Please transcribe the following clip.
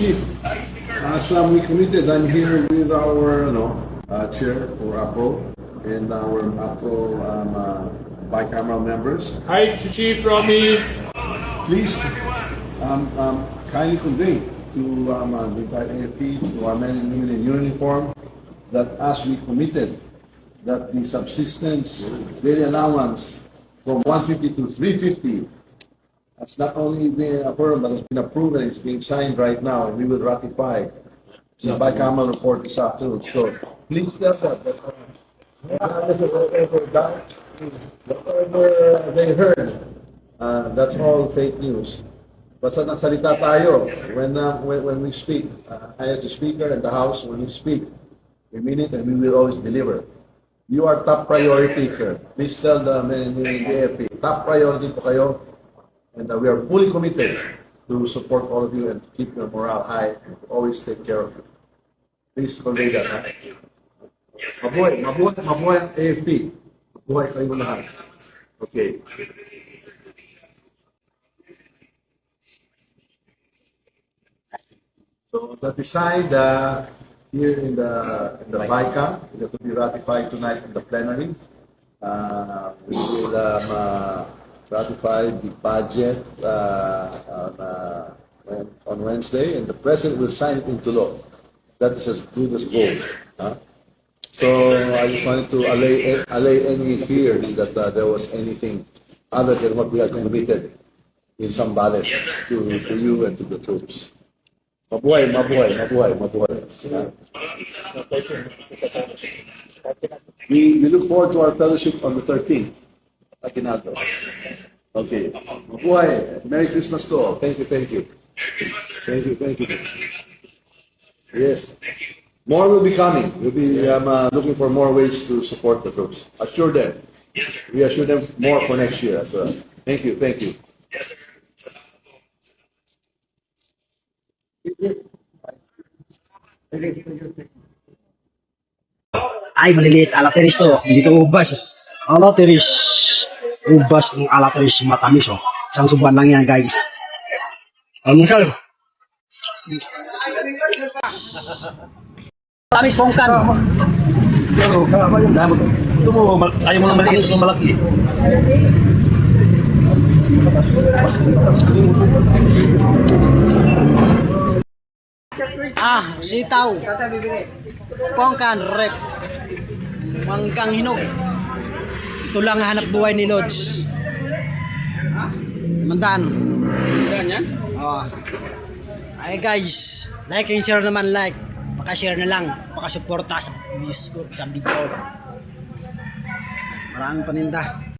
Chief, as we committed, I'm here with our chair for APRO and our APRO bicameral members. Hi, Chief Romy. Please kindly convey to the entire AFP, to our men and women in uniform, that as we committed, that the subsistence daily allowance from 150 to 350 has not only been affirmed, but has been approved and it's being signed right now, and we will ratify the bicameral report this afternoon. So please tell them that whatever they heard, that's all fake news. Basta nagsalita tayo when we speak. I as the speaker and the House, when we speak, we mean it and we will always deliver. You are top priority, sir. Please tell the men and women in the AFP, top priority po kayo, and we are fully committed to support all of you and to keep your morale high and to always take care of you. Please convey that. Ha? Mabuhay ang AFP. Mabuhay kayo lahat. Okay. So the decide here in the BICA that will be ratified tonight in the plenary. We will ratify the budget on Wednesday, and the president will sign it into law. That is as good as gold. So I just wanted to allay any fears that there was anything other than what we had committed in some balance to you and to the troops. Mabuhay. We look forward to our fellowship on the 13th. Aguinaldo. Okay. Mabuhay. Merry Christmas to all. Thank you. Yes. More will be coming. We'll be looking for more ways to support the troops. Assure them. We assure them more for next year as well. Thank you. Ay, maliliit alateris to. Hindi to ubas. Alateris. Ubas ng alateris matamis, oh. Isang subuan lang yan, guys. Almusal. Tamis pongkan. Ito mo, ayaw mo lang maliit o malaki. Sitaw. Pongkan, rep. Manggang hinog. Ito lang hanap buhay ni Lods. Mandaan. Mandaan yan? Ay guys, like and share naman, like. Paka-share na lang. Paka-suporta sa video. Maraming paninda.